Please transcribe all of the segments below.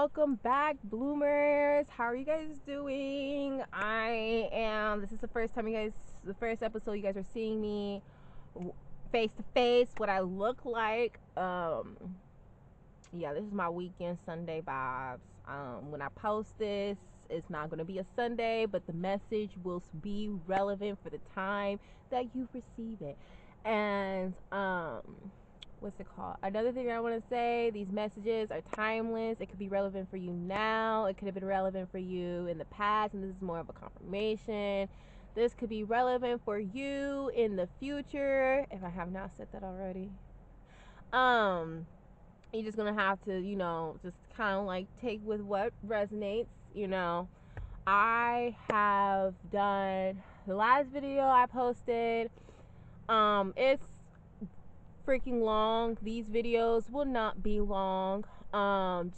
welcome back, bloomers. How are you guys doing? This is the first episode you guys are seeing me face to face, what I look like. Yeah, this is my weekend Sunday vibes. When I post this, it's not going to be a Sunday, but the message will be relevant for the time that you receive it. And, what's it called? Another thing I want to say, these messages are timeless. It could be relevant for you now. It could have been relevant for you in the past, and this is more of a confirmation. This could be relevant for you in the future, if I have not said that already. You're just gonna have to, just kind of like take with what resonates. I have done the last video I posted. It's freaking long. These videos will not be long.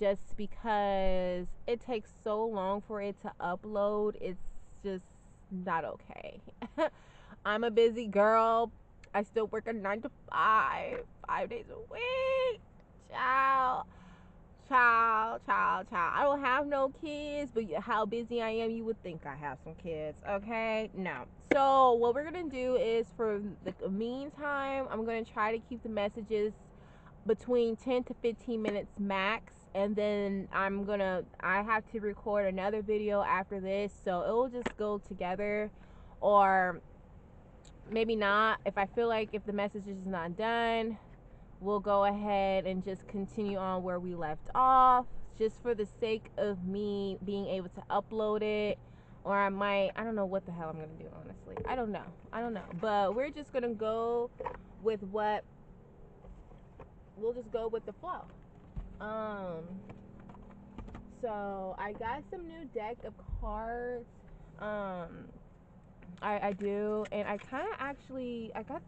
Just because it takes so long for it to upload. It's just not okay. I'm a busy girl. I still work a 9 to 5, 5 days a week. Child. I don't have no kids, but how busy I am, you would think I have some kids, okay? No. So what we're gonna do is, for the meantime, I'm gonna try to keep the messages between 10 to 15 minutes max, and then I have to record another video after this, so it will just go together, or maybe not. If I feel like if the message is not done, we'll go ahead and just continue on where we left off, just for the sake of me being able to upload it. Or I don't know what the hell I'm gonna do, honestly. I don't know, but we're just gonna go with we'll just go with the flow. So I got some new deck of cards. I do, and I kind of I got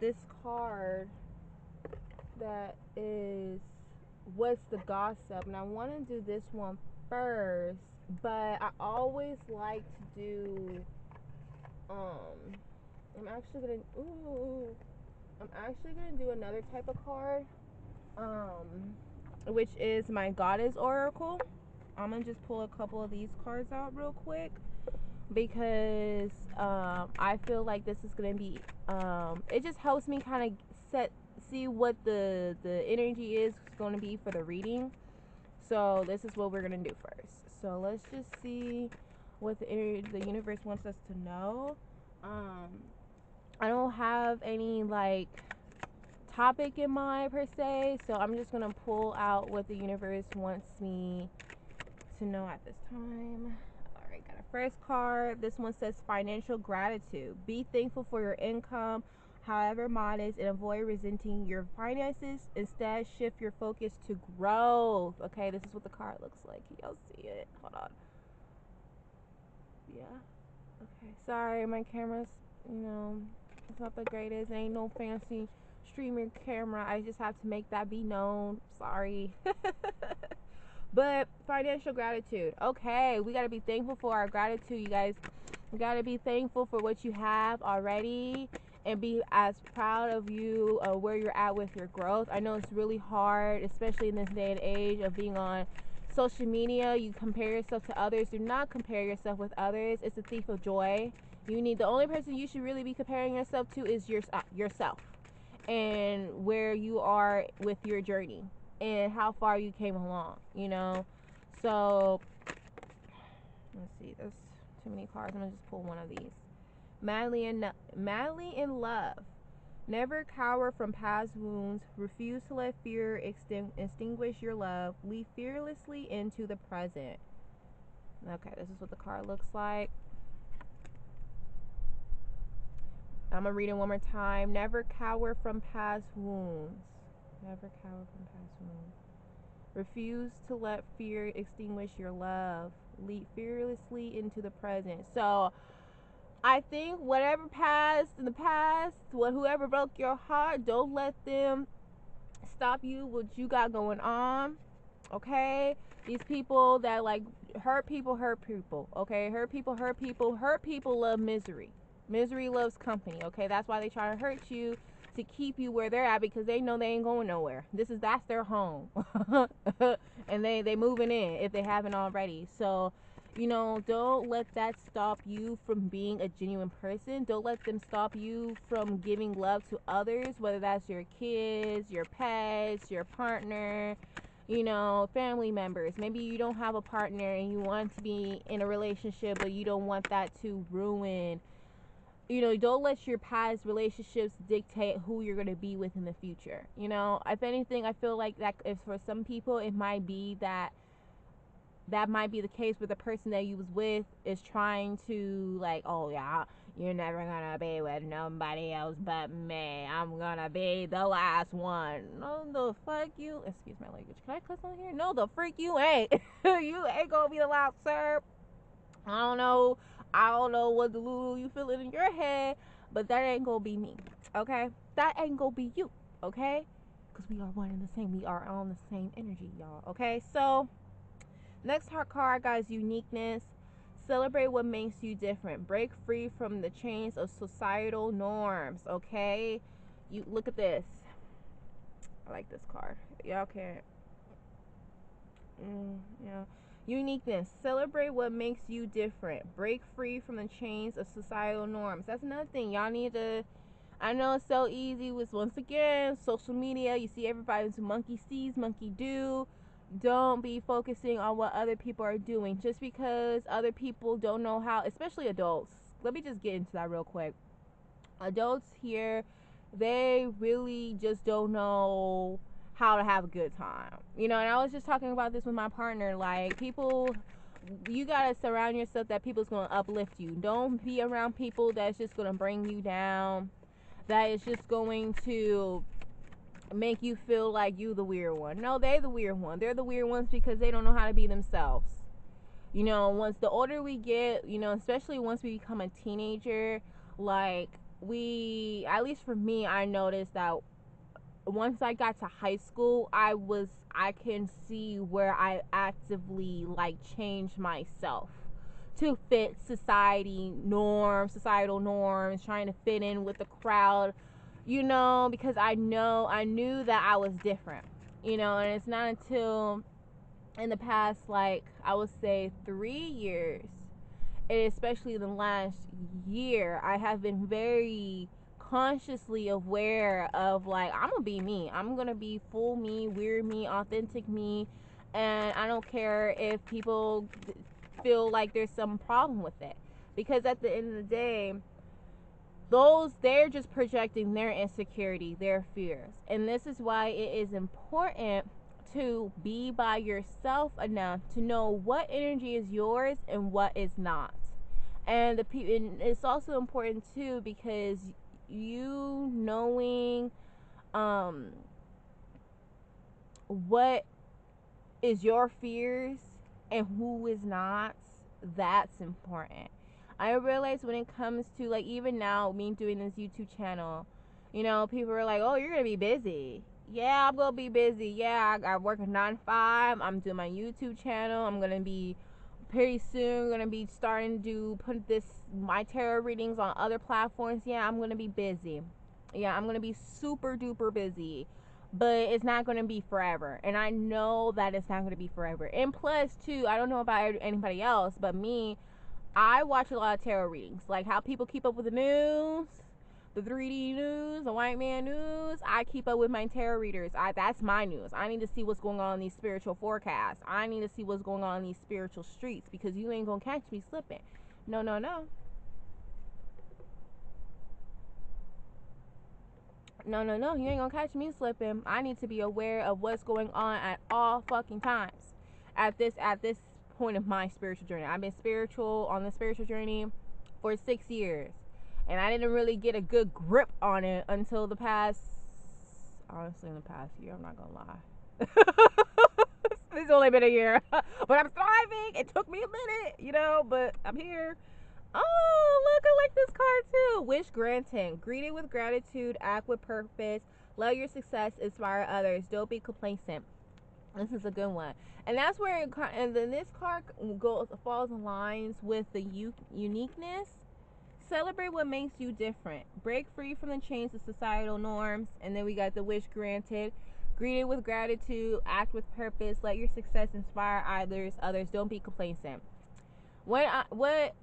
this card that is What's the Gossip, and I want to do this one first, but I always like to do I'm actually gonna do another type of card, which is my Goddess Oracle. I'm gonna just pull a couple of these cards out real quick, because I feel like this is gonna be it just helps me kind of see what the energy is going to be for the reading. So this is what we're going to do first. So let's just see what the universe wants us to know. I don't have any like topic in mind per se, so I'm just going to pull out what the universe wants me to know at this time. Alright, got a first card. This one says financial gratitude. Be thankful for your income, however modest, and avoid resenting your finances. Instead, shift your focus to growth. Okay, this is what the card looks like. Can y'all see it? Hold on. Yeah. Okay. Sorry, my camera's, it's not the greatest. Ain't no fancy streaming camera. I just have to make that be known. Sorry. But financial gratitude. Okay, we got to be thankful for our gratitude, you guys. We got to be thankful for what you have already, and be as proud of you, where you're at with your growth. I know it's really hard, especially in this day and age of being on social media. You compare yourself to others. Do not compare yourself with others. It's a thief of joy. The only person you should really be comparing yourself to is yourself, and where you are with your journey, and how far you came along, So let's see, there's too many cards. I'm gonna just pull one of these. Madly in love. Never cower from past wounds. Refuse to let fear extinguish your love. Leap fearlessly into the present. Okay, this is what the card looks like. I'm gonna read it one more time. Never cower from past wounds. Never cower from past wounds. Refuse to let fear extinguish your love. Leap fearlessly into the present. So I think whatever passed in the past, whoever broke your heart, don't let them stop you what you got going on. Okay? These people that like hurt people. Okay? Hurt people love misery. Misery loves company. Okay? That's why they try to hurt you, to keep you where they're at because they know they ain't going nowhere. That's their home. And they moving in if they haven't already. So, don't let that stop you from being a genuine person. Don't let them stop you from giving love to others, whether that's your kids, your pets, your partner, family members. Maybe you don't have a partner and you want to be in a relationship, but you don't want that to ruin. Don't let your past relationships dictate who you're going to be with in the future. If anything, I feel like that if for some people, it might be that might be the case where the person that you was with is trying to, like, oh yeah, you're never gonna be with nobody else but me, I'm gonna be the last one. No, the fuck you, excuse my language, can I cuss on here? No, the freak you ain't. You ain't gonna be the last, sir. I don't know what the lulu you feeling in your head, but that ain't gonna be me, okay? That ain't gonna be you, okay? Because we are one and the same. We are on the same energy, y'all, okay? So next hard card, guys, uniqueness. Celebrate what makes you different. Break free from the chains of societal norms, okay? You look at this. I like this card. Y'all can't. Yeah. Uniqueness. Celebrate what makes you different. Break free from the chains of societal norms. That's another thing. Y'all need to. I know it's so easy with, once again, social media. You see everybody's monkey sees, monkey do. Don't be focusing on what other people are doing just because other people don't know how, especially adults. Let me just get into that real quick. Adults here, they really just don't know how to have a good time. And I was just talking about this with my partner. Like, people, you gotta surround yourself that people's gonna uplift you. Don't be around people that's just gonna bring you down, that is just going to make you feel like you the weird one. No, they the weird one. They're the weird ones because they don't know how to be themselves. Once the older we get, especially once we become a teenager, like, at least for me, I noticed that once I got to high school, I can see where I actively, like, changed myself to fit societal norms, trying to fit in with the crowd, because I knew that I was different, and it's not until in the past, like, I would say 3 years, and especially the last year, I have been very consciously aware of, like, I'm gonna be me. I'm gonna be full me, weird me, authentic me, and I don't care if people feel like there's some problem with it, because at the end of the day, they're just projecting their insecurity, their fears. And this is why it is important to be by yourself enough to know what energy is yours and what is not. And it's also important too, because you knowing what is your fears and who is not, that's important. I realize when it comes to, like, even now, me doing this YouTube channel, people are like, oh, you're gonna be busy. Yeah, I'm gonna be busy. Yeah, I work a 9 to 5. I'm doing my YouTube channel. I'm gonna be pretty soon gonna be starting to put my tarot readings on other platforms. Yeah, I'm gonna be busy. Yeah, I'm gonna be super duper busy, but it's not gonna be forever, and I know that it's not gonna be forever. And plus too, I don't know about anybody else, but me, I watch a lot of tarot readings, like how people keep up with the news, the 3D news, the white man news. I keep up with my tarot readers. That's my news. I need to see what's going on in these spiritual forecasts. I need to see what's going on in these spiritual streets, because you ain't gonna catch me slipping. No, no, no. No, no, no. You ain't gonna catch me slipping. I need to be aware of what's going on at all fucking times. At this point of my spiritual journey. I've been on the spiritual journey for 6 years. And I didn't really get a good grip on it until in the past year, I'm not gonna lie. It's only been a year. But I'm thriving. It took me a minute, but I'm here. Oh, look, I like this card too. Wish granting. Greet it with gratitude, act with purpose, love your success, inspire others. Don't be complacent. This is a good one. And that's where and then this card falls in lines with the uniqueness. Celebrate what makes you different. Break free from the chains of societal norms. And then we got the wish granted. Greet it with gratitude. Act with purpose. Let your success inspire others. Don't be complacent. What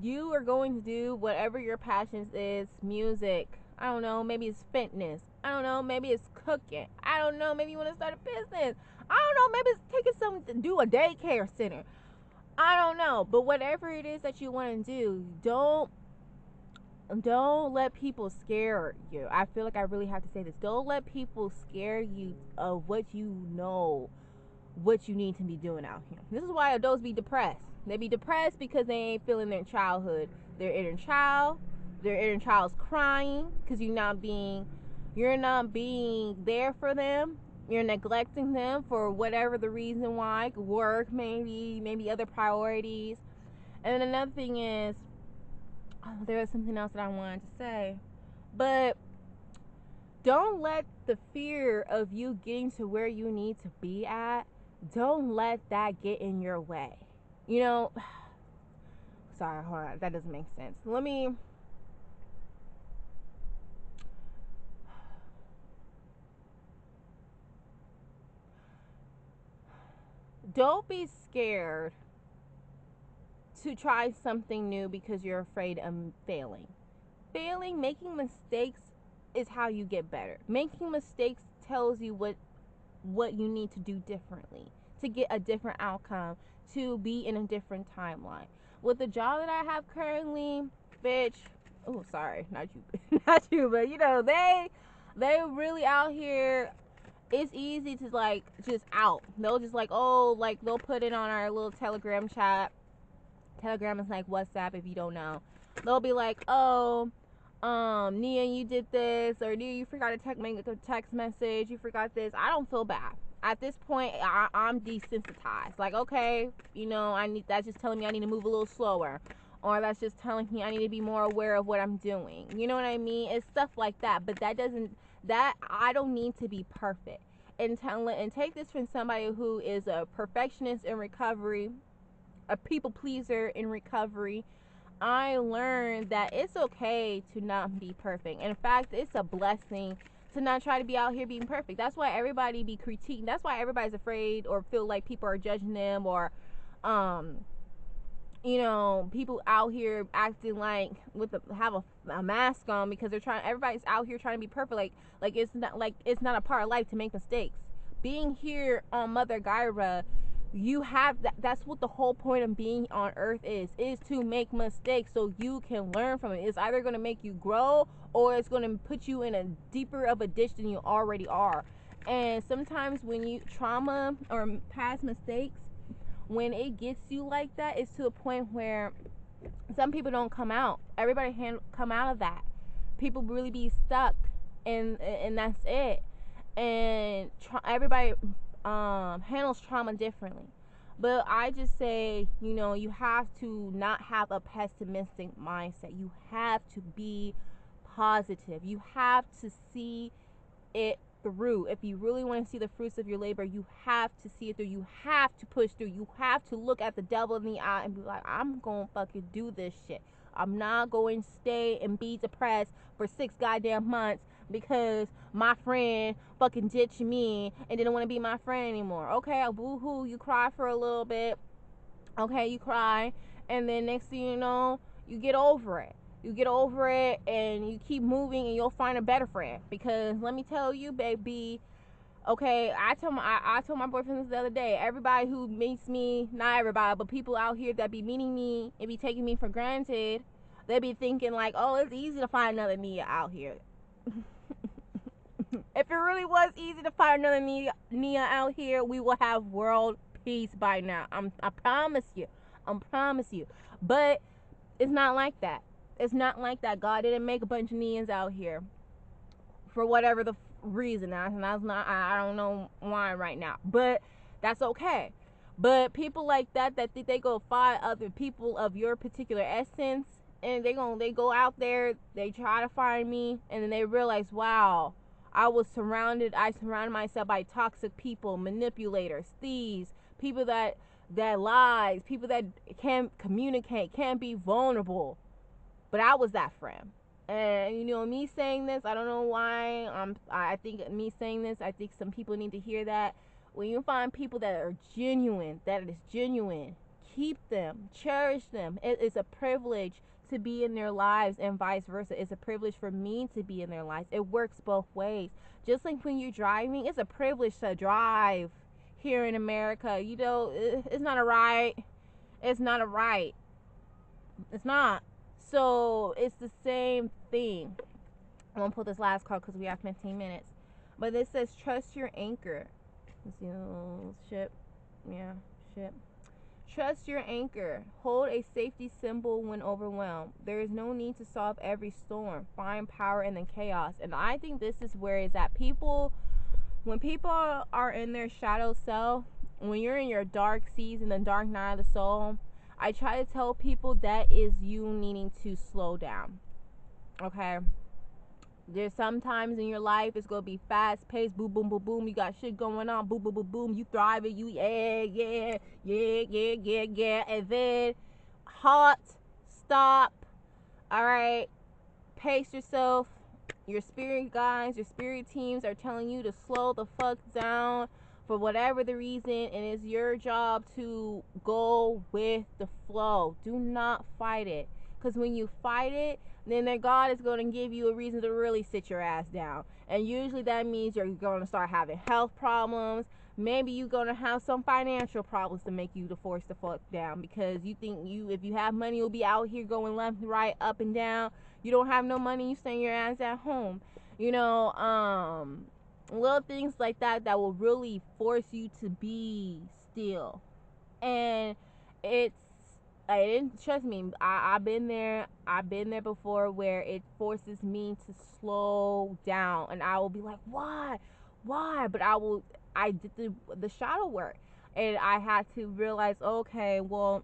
you are going to do, whatever your passions is, music. I don't know. Maybe it's fitness. I don't know. Maybe it's cooking. I don't know. Maybe you want to start a business. I don't know. Maybe it's taking someone to do a daycare center. I don't know. But whatever it is that you want to do, don't let people scare you. I feel like I really have to say this. Don't let people scare you of what you know, what you need to be doing out here. This is why adults be depressed. They be depressed because they ain't feeling their childhood. Their inner child's crying because you're not being there for them. You're neglecting them for whatever the reason why. Work, maybe other priorities. And then another thing is, there was something else that I wanted to say. But don't let the fear of you getting to where you need to be at, don't let that get in your way. You know, sorry, hold on. That doesn't make sense. Don't be scared to try something new because you're afraid of failing. Making mistakes is how you get better. Making mistakes tells you what you need to do differently to get a different outcome, to be in a different timeline. With the job that I have currently, bitch, oh sorry, not you, not you, but you know, they really out here. It's easy to like just out. They'll just like, oh, like they'll put it on our little Telegram chat. Telegram is like WhatsApp if you don't know. They'll be like, oh, Nia, you did this, or Nia, you forgot to make a text message, you forgot this. I don't feel bad. At this point, I'm desensitized. Like, okay, you know, that's just telling me I need to move a little slower. Or that's just telling me I need to be more aware of what I'm doing. You know what I mean? It's stuff like that. But I don't need to be perfect. And take this from somebody who is a perfectionist in recovery, a people pleaser in recovery. I learned that it's okay to not be perfect. In fact, it's a blessing to not try to be out here being perfect. That's why everybody be critiquing. That's why everybody's afraid or feel like people are judging them, or you know, people out here acting like have a mask on because everybody's out here trying to be perfect. Like it's not a part of life to make mistakes. Being here on Mother Gyra, you have that's what the whole point of being on earth is to make mistakes so you can learn from it. It's either going to make you grow or it's going to put you in a deeper of a ditch than you already are. And sometimes when you trauma or past mistakes, when it gets you like that, it's to a point where some people don't come out. Everybody come out of that. People really be stuck, and that's it. And everybody handles trauma differently. But I just say, you know, you have to not have a pessimistic mindset. You have to be positive. You have to see it through. If you really want to see the fruits of your labor, you have to see it through. You have to push through. You have to look at the devil in the eye and be like, I'm gonna fucking do this shit. I'm not going to stay and be depressed for 6 goddamn months because my friend fucking ditched me and didn't want to be my friend anymore. Okay, boo-hoo, you cry for a little bit. Okay, you cry, and then next thing you know, you get over it. You get over it and you keep moving and you'll find a better friend. Because let me tell you, baby, okay, I told my boyfriend this the other day. Everybody who meets me, not everybody, but people out here that be meeting me and be taking me for granted, they be thinking like, oh, it's easy to find another Nia out here. If it really was easy to find another Nia out here, we will have world peace by now. I promise you. I promise you. But it's not like that. It's not like that. God didn't make a bunch of Nians out here for whatever the reason. That's not. I don't know why right now, but that's okay. But people like that think they go find other people of your particular essence, and they go out there. They try to find me, and then they realize, wow, I surrounded myself by toxic people, manipulators, thieves, people that lies, people that can't communicate, can't be vulnerable. But I was that friend. And me saying this, I don't know why. I think me saying this, I think some people need to hear that. When you find people that are genuine, that is genuine, keep them, cherish them. It is a privilege to be in their lives, and vice versa. It's a privilege for me to be in their lives. It works both ways. Just like when you're driving, it's a privilege to drive here in America. It's not a right. It's not a right. It's not. So it's the same thing. I'm gonna pull this last card because we have 15 minutes. But this says trust your anchor. Ship. Yeah, ship. Trust your anchor. Hold a safety symbol when overwhelmed. There is no need to solve every storm. Find power in the chaos. And I think this is where it's at. When people are in their shadow self, when you're in your dark season, the dark night of the soul, I try to tell people that is you needing to slow down. Okay? There's sometimes in your life it's gonna be fast paced, boom, boom, boom, boom. You got shit going on, boom, boom, boom, boom. You thriving, you yeah, and then halt, stop. All right, pace yourself. Your spirit guides, your spirit teams are telling you to slow the fuck down for whatever the reason, and it's your job to go with the flow. Do not fight it, because when you fight it, then their God is going to give you a reason to really sit your ass down. And usually that means you're going to start having health problems. Maybe you're going to have some financial problems to make you to force the fuck down, because you think if you have money, you'll be out here going left, right, up and down. You don't have no money, you stay your ass at home. Little things like that will really force you to be still. And it's I didn't trust me. I've been there. I've been there before, where it forces me to slow down, and I will be like, why? But I did the shadow work, and I had to realize, okay, well,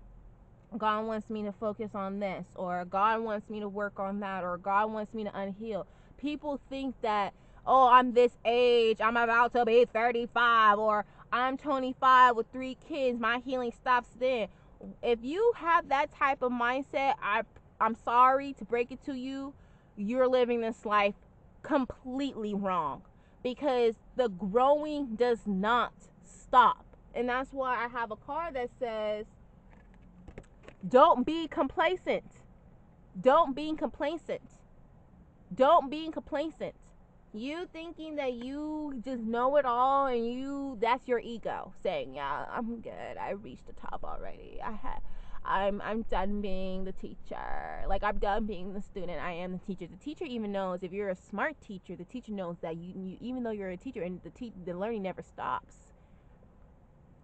God wants me to focus on this, or God wants me to work on that, or God wants me to unheal. People think that, oh, I'm this age, I'm about to be 35, or I'm 25 with 3 kids, my healing stops then. If you have that type of mindset, I'm sorry to break it to you, you're living this life completely wrong, because the growing does not stop. And that's why I have a card that says, don't be complacent. Don't be complacent. Don't be complacent. You thinking that you just know it all, and that's your ego saying, yeah, I'm good. I reached the top already. I'm done being the teacher. Like, I'm done being the student. I am the teacher. The teacher even knows, if you're a smart teacher, the teacher knows that you even though you're a teacher, and the learning never stops.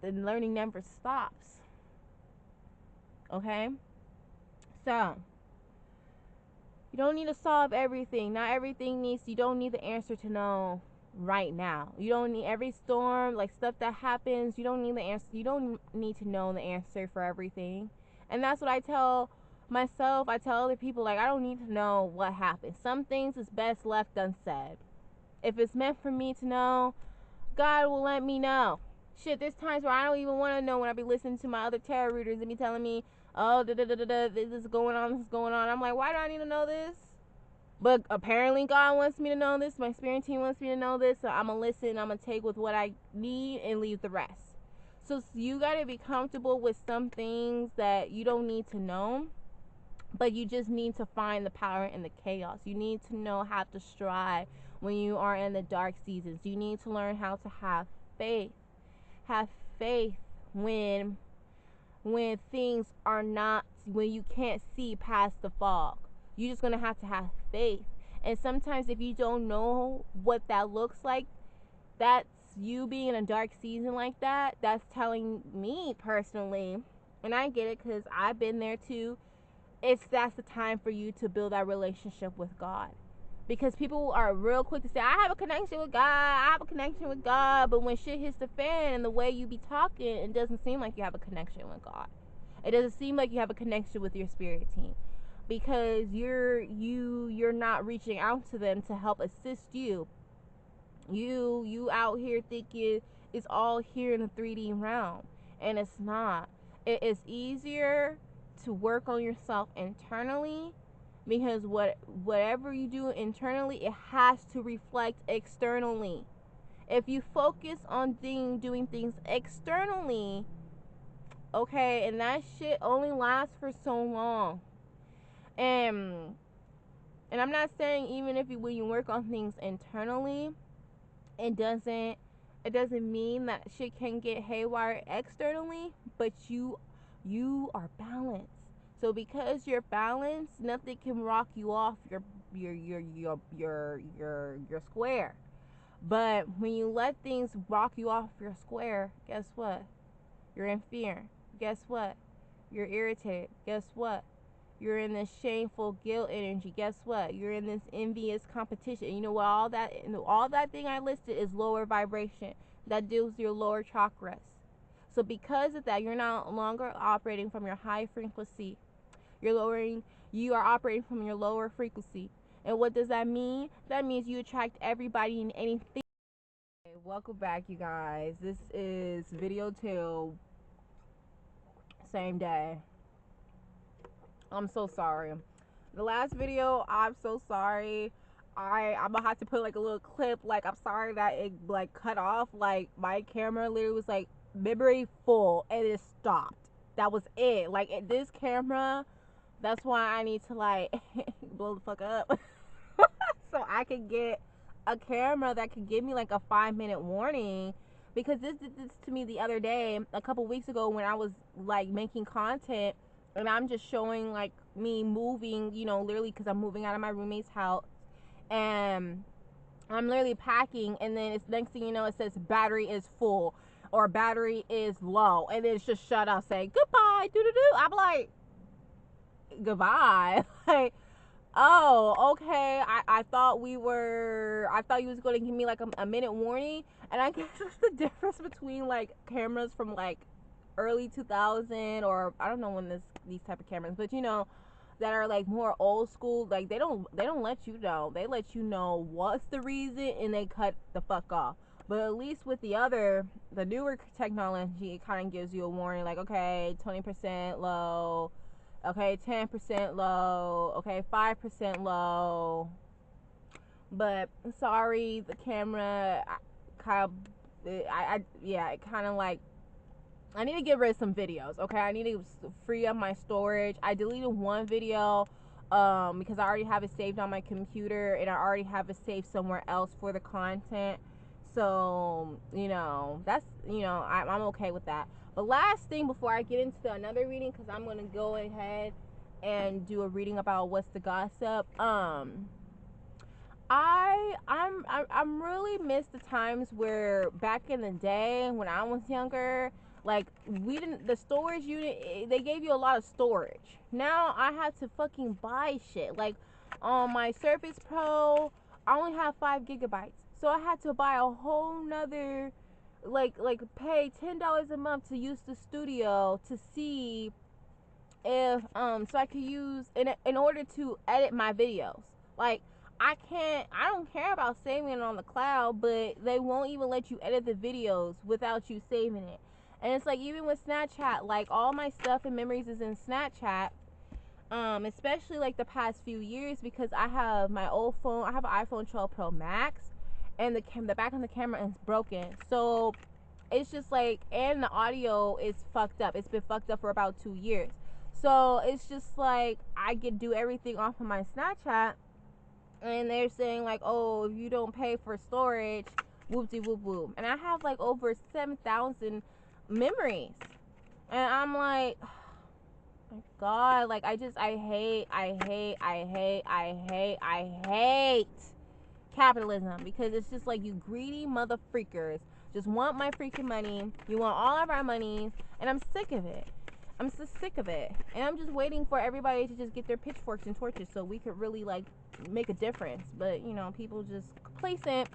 The learning never stops. Okay? So, you don't need to solve everything. Not everything you don't need the answer to know right now. You don't need every storm, like stuff that happens, you don't need the answer. You don't need to know the answer for everything. And that's what I tell myself. I tell other people, like, I don't need to know what happened. Some things is best left unsaid. If it's meant for me to know, God will let me know. Shit, there's times where I don't even want to know, when I be listening to my other tarot readers and be telling me, oh, this is going on, this is going on. I'm like, why do I need to know this? But apparently God wants me to know this. My spirit team wants me to know this. So I'm going to listen. I'm going to take with what I need and leave the rest. So you got to be comfortable with some things that you don't need to know, but you just need to find the power in the chaos. You need to know how to strive when you are in the dark seasons. You need to learn how to have faith. Have faith when things are not, when you can't see past the fog. You're just going to have faith. And sometimes if you don't know what that looks like, that's you being in a dark season like that. That's telling me personally, and I get it because I've been there too, that's the time for you to build that relationship with God. Because people are real quick to say, I have a connection with God, I have a connection with God. But when shit hits the fan and the way you be talking, it doesn't seem like you have a connection with God. It doesn't seem like you have a connection with your spirit team, because you're not reaching out to them to help assist you. You out here thinking it's all here in the 3D realm, and it's not. It is easier to work on yourself internally because whatever you do internally, it has to reflect externally. If you focus on doing things externally, okay, and that shit only lasts for so long. And I'm not saying even if when you work on things internally, it doesn't mean that shit can get haywire externally, but you are balanced. So because you're balanced, nothing can rock you off your square. But when you let things rock you off your square, guess what? You're in fear. Guess what? You're irritated. Guess what? You're in this shameful guilt energy. Guess what? You're in this envious competition. You know what? All that thing I listed is lower vibration. That deals with your lower chakras. So because of that, you're no longer operating from your high frequency. You are operating from your lower frequency. And what does that mean? That means you attract everybody and anything. Okay, welcome back, you guys. This is video 2, same day. I'm so sorry. The last video, I'm so sorry. I'm gonna have to put like a little clip. Like, I'm sorry that it like cut off. Like, my camera literally was like memory full and it stopped. That was it. Like, this camera, that's why I need to like blow the fuck up so I can get a camera that could give me like a 5-minute warning. Because this did this to me the other day, a couple weeks ago, when I was like making content and I'm just showing like me moving, literally, because I'm moving out of my roommate's house and I'm literally packing, and then it's next thing you know, it says battery is full or battery is low, and then it's just shut off saying goodbye, doo-doo-doo. I'm like, goodbye. Like, oh, okay. I thought you was going to give me like a minute warning. And I guess it's the difference between like cameras from like early 2000, or I don't know when these type of cameras, but that are like more old school. Like, they don't let you know. They let you know what's the reason and they cut the fuck off. But at least with the newer technology, it kind of gives you a warning, like, okay, 20% low, okay, 10% low, okay, 5% low. But sorry, the camera it kind of like, I need to get rid of some videos, okay? I need to free up my storage. I deleted one video because I already have it saved on my computer, and I already have it saved somewhere else for the content. So, that's, I'm okay with that. The last thing before I get into another reading, because I'm going to go ahead and do a reading about what's the gossip. I'm really miss the times where back in the day when I was younger, like, the storage unit, they gave you a lot of storage. Now I have to fucking buy shit. Like, on my Surface Pro, I only have 5 gigabytes. So I had to buy a whole nother, like pay $10 a month to use the studio to see if so I could use in order to edit my videos. Like, I don't care about saving it on the cloud, but they won't even let you edit the videos without you saving it. And it's like, even with Snapchat, like, all my stuff and memories is in Snapchat. Especially like the past few years, because I have my old phone. I have an iPhone 12 Pro Max, and the back of the camera is broken. So it's just like, and the audio is fucked up. It's been fucked up for about 2 years. So it's just like, I could do everything off of my Snapchat, and they're saying like, oh, if you don't pay for storage, whoop de whoop whoop. And I have like over 7,000 memories, and I'm like, oh my God, like, I hate capitalism, because it's just like, you greedy mother freakers just want my freaking money. You want all of our monies, and I'm sick of it. I'm so sick of it. And I'm just waiting for everybody to just get their pitchforks and torches so we could really like make a difference. But people just complacent.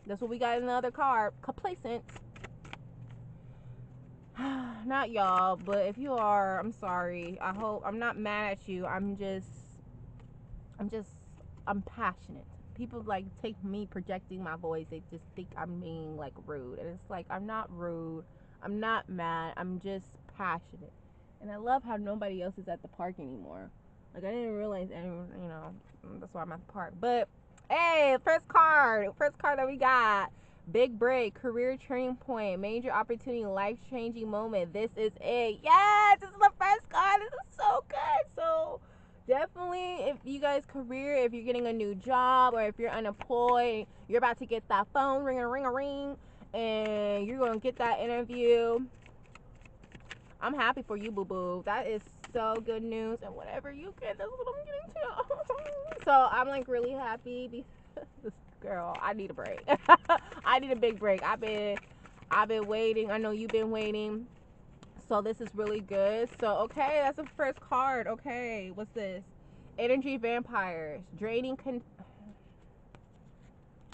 That's what we got in the other card. Complacent. Not y'all, but if you are, I'm sorry. I'm not mad at you. I'm passionate. People like take me projecting my voice. They just think I'm being like rude. And it's like, I'm not rude. I'm not mad. I'm just passionate. And I love how nobody else is at the park anymore. Like, I didn't realize, you know, that's why I'm at the park. But, hey, first card that we got. Big break, career turning point, major opportunity, life-changing moment. This is it. Yes, this is the first card. This is so good. So, definitely, if you guys career, if you're getting a new job or if you're unemployed, you're about to get that phone ring, and you're going to get that interview. I'm happy for you, boo-boo. That is so good news. And whatever you get, that's what I'm getting to. So I'm like really happy because girl, I need a break. I need a big break. I've been waiting. I know you've been waiting. So this is really good. So okay, that's the first card. Okay, what's this? Energy vampires. Draining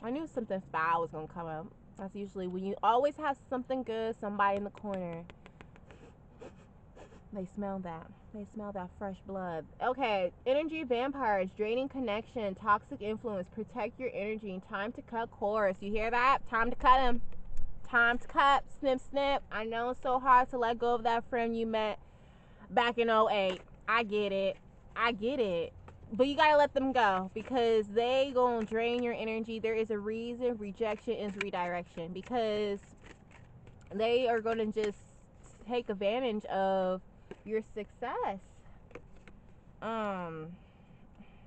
I knew something foul was gonna come up. That's usually when you always have something good, somebody in the corner. They smell that. They smell that fresh blood. Okay, energy vampires, draining connection, toxic influence, protect your energy. Time to cut cords. You hear that? Time to cut them. Time to cut. Snip, snip. I know it's so hard to let go of that friend you met back in '08. I get it. I get it. But you gotta let them go because they gonna drain your energy. There is a reason rejection is redirection because they are gonna just take advantage of your success. I'm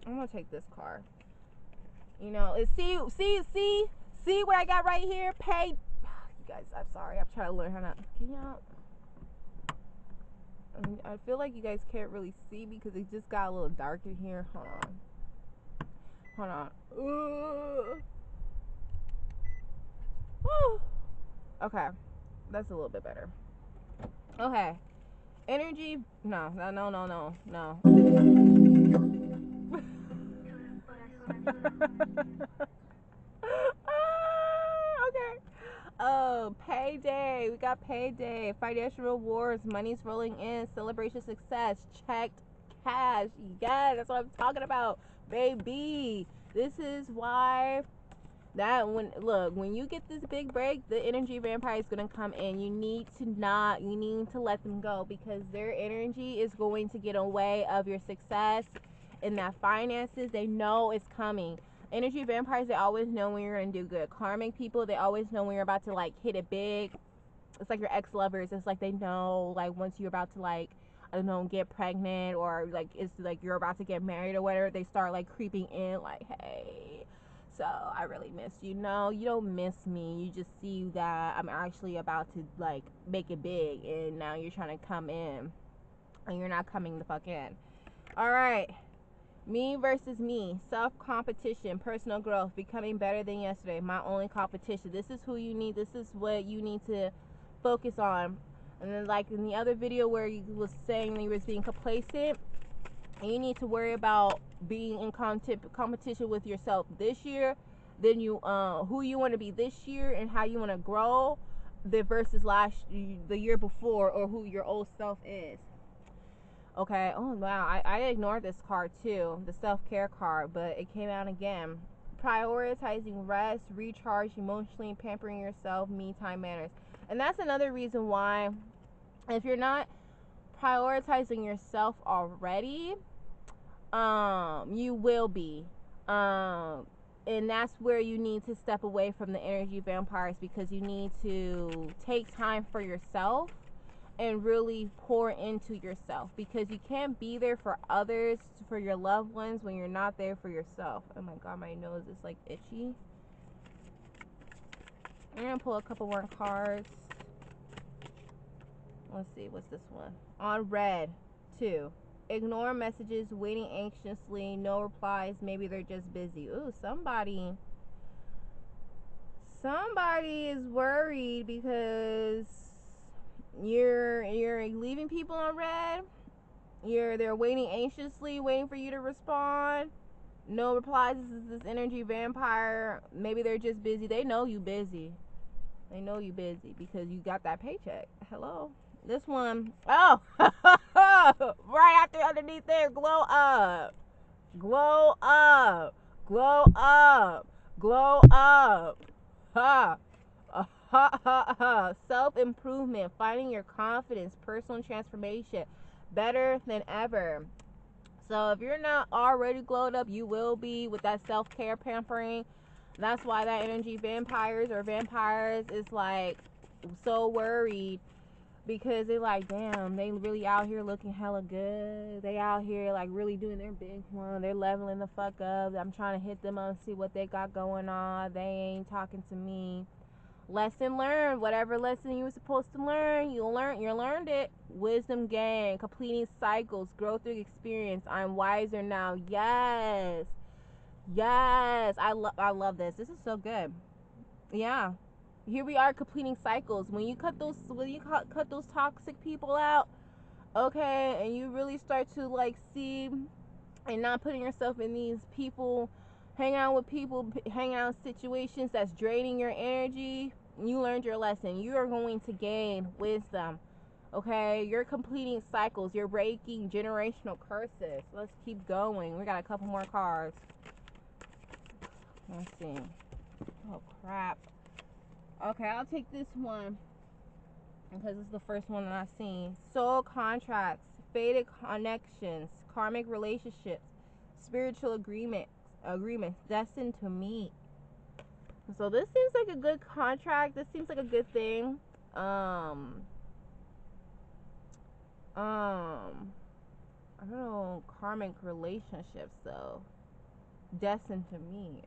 gonna take this card. You know, see what I got right here. Pay. You guys, I'm sorry. I'm trying to learn how to. Can y'all? I feel like you guys can't really see me because it just got a little dark in here. Hold on. Okay, that's a little bit better. Okay. Energy. No. Okay. Oh, payday. We got payday. Financial rewards. Money's rolling in. Celebration success. Checked cash. Yeah, that's what I'm talking about, baby. This is why when you get this big break, the energy vampire is gonna come in. You need to let them go because their energy is going to get away of your success in that finances. They know it's coming. Energy vampires, they always know when you're gonna do good. Karmic people, they always know when you're about to like hit it big. It's like your ex-lovers. It's like they know like once you're about to like, I don't know, get pregnant or like it's like you're about to get married or whatever, they start like creeping in like, hey, so I really miss you. No, you don't miss me. You just see that I'm actually about to like make it big and now you're trying to come in and you're not coming the fuck in. All right. Me versus me. Self-competition, personal growth, becoming better than yesterday. My only competition. This is who you need. This is what you need to focus on. And then like in the other video where you was saying that you was being complacent, you need to worry about being in competition with yourself this year, then you who you want to be this year and how you want to grow the versus the year before or who your old self is. Okay. Oh wow, I ignored this card too, the self-care card, but it came out again. Prioritizing rest, recharge emotionally, pampering yourself, me time manners. And that's another reason why if you're not prioritizing yourself already, you will be. And that's where you need to step away from the energy vampires because you need to take time for yourself and really pour into yourself because you can't be there for others, for your loved ones when you're not there for yourself. Oh my god, my nose is like itchy. I'm gonna pull a couple more cards. Let's see, what's this one? On red, 2. Ignore messages, waiting anxiously, no replies, maybe they're just busy. Ooh, somebody is worried because you're leaving people on red. They're waiting anxiously, waiting for you to respond. No replies. This is this energy vampire. Maybe they're just busy. They know you busy. They know you busy because you got that paycheck. Hello. This one, oh, right out there underneath there, glow up, glow up, glow up, glow up, ha, ha, ha, ha. Self-improvement, finding your confidence, personal transformation, better than ever. So if you're not already glowed up, you will be with that self-care pampering. That's why that energy vampires or vampires is like so worried, because they're like, damn, they really out here looking hella good. They out here like really doing their big one. They're leveling the fuck up. I'm trying to hit them up and see what they got going on. They ain't talking to me. Lesson learned. Whatever lesson you were supposed to learn, you learned it. Wisdom gained. Completing cycles. Growth through experience. I'm wiser now. Yes. Yes. I love this. This is so good. Yeah. Here we are completing cycles. When you cut those toxic people out, okay, and you really start to like see and not putting yourself in these people, hanging out with people, hanging out in situations that's draining your energy, you learned your lesson. You are going to gain wisdom. Okay, you're completing cycles. You're breaking generational curses. Let's keep going. We got a couple more cards. Let's see. Oh crap. Okay, I'll take this one because it's the first one that I've seen. Soul contracts, fated connections, karmic relationships, spiritual agreements destined to meet. So this seems like a good contract. This seems like a good thing. I don't know, karmic relationships though. Destined to meet.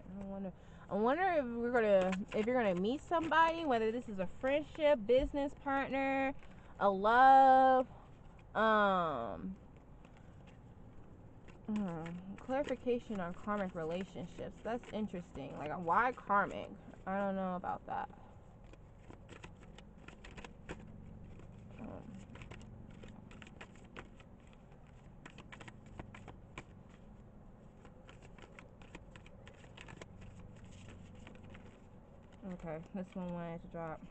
I wonder if you're gonna meet somebody, whether this is a friendship, business partner, a love, clarification on karmic relationships. That's interesting. Like, why karmic? I don't know about that. Okay, this one wanted to drop.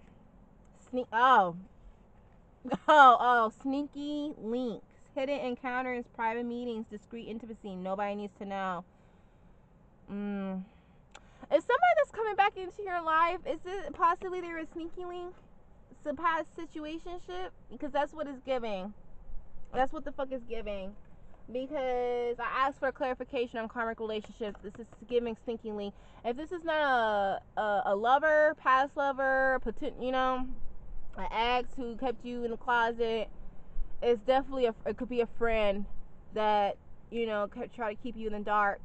Sneaky links, hidden encounters, private meetings, discreet intimacy. Nobody needs to know. Is somebody that's coming back into your life, is it possibly they're a sneaky link? It's a past situationship? Because that's what it's giving. That's what the fuck is giving. Because I asked for a clarification on karmic relationships. This is giving sneaky link. If this is not a lover, past lover, an ex who kept you in the closet, it's definitely it could be a friend that could try to keep you in the dark.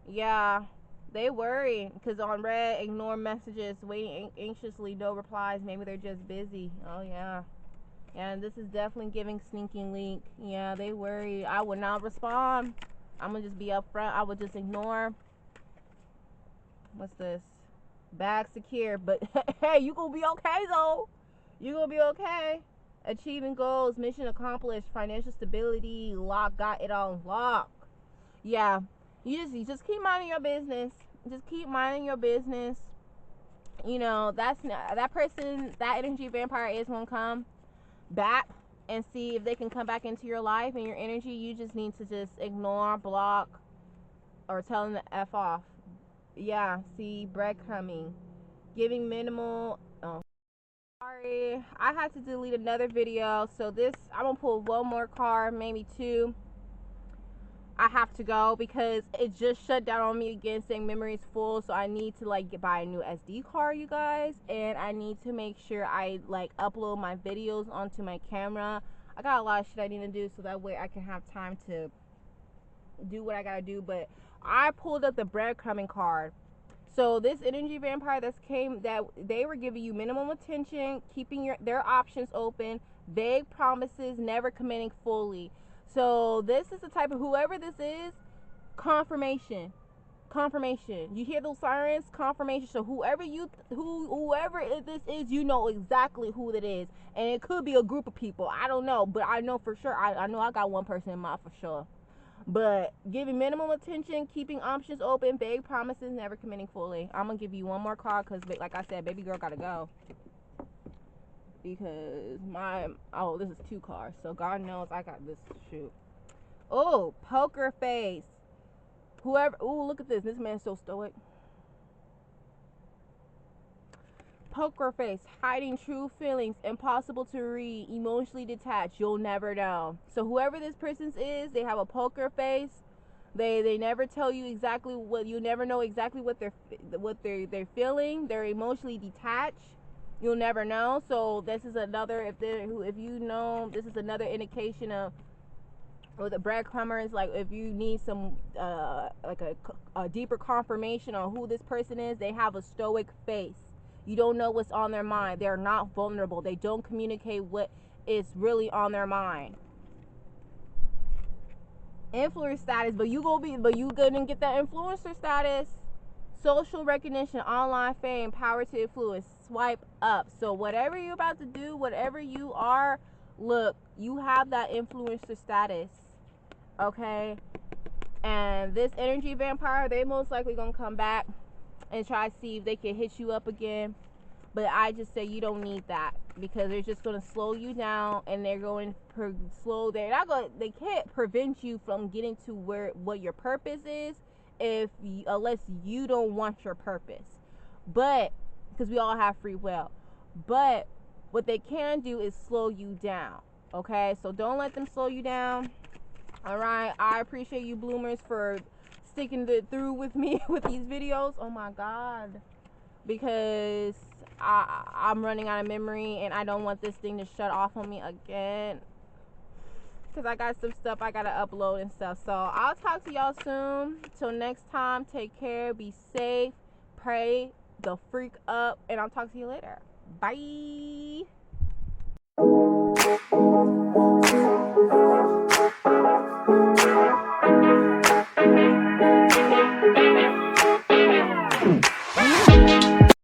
Yeah, they worry because on red, ignore messages, waiting anxiously, no replies. Maybe they're just busy. Oh yeah. And this is definitely giving sneaking link. Yeah, they worry. I would not respond. I'm gonna just be upfront. I would just ignore. What's this? Bag secure, but hey, you gonna be okay though. You gonna be okay. Achieving goals, mission accomplished, financial stability, got it on lock. Yeah, you just keep minding your business. Just keep minding your business. That's that person. That energy vampire is gonna come back and see if they can come back into your life and your energy. You just need to just ignore, block, or tell them to F off. Yeah, see, breadcrumbing, giving minimal. Oh, sorry, I had to delete another video, so I'm gonna pull one more card, maybe two. I have to go because it just shut down on me again saying memory is full, so I need to buy a new SD card, you guys, and I need to make sure I upload my videos onto my camera. I got a lot of shit I need to do so that way I can have time to do what I gotta do. But I pulled up the breadcrumbing card. So this energy vampire that they were giving you minimum attention, keeping their options open, vague promises, never committing fully. So this is the type of, whoever this is, confirmation. You hear those sirens? Confirmation. So whoever this is, you know exactly who it is, and it could be a group of people. I don't know, but I know for sure. I know I got one person in mind for sure. But giving minimum attention, keeping options open, vague promises, never committing fully. I'm gonna give you one more card because, like I said, baby girl gotta go. Because this is two cards, so God knows I got this. Shoot. Oh, poker face. Look at this. This man's so stoic. poker face, hiding true feelings, impossible to read, emotionally detached, you'll never know. So whoever this person is, they have a poker face. They never tell you exactly what, you never know exactly what they're feeling. They're emotionally detached. You'll never know. So this is another, if you know, this is another indication of, or the breadcrumber is like, if you need some like a deeper confirmation on who this person is, they have a stoic face. You don't know what's on their mind. They're not vulnerable. They don't communicate what is really on their mind. Influencer status, but you gonna get that influencer status. Social recognition, online fame, power to influence. Swipe up. So whatever you're about to do, whatever you are, look, you have that influencer status. Okay? And this energy vampire, they most likely gonna come back and try to see if they can hit you up again. But I just say you don't need that, because they're just going to slow you down, and they're going to they can't prevent you from getting to what your purpose is, unless you don't want your purpose. But because we all have free will. But what they can do is slow you down. Okay? So don't let them slow you down. All right? I appreciate you bloomers for sticking through with me with these videos. Oh my God. Because I'm running out of memory, and I don't want this thing to shut off on me again, because I got some stuff I gotta upload and stuff. So I'll talk to y'all soon. Till next time, take care, be safe, pray the freak up, and I'll talk to you later. Bye.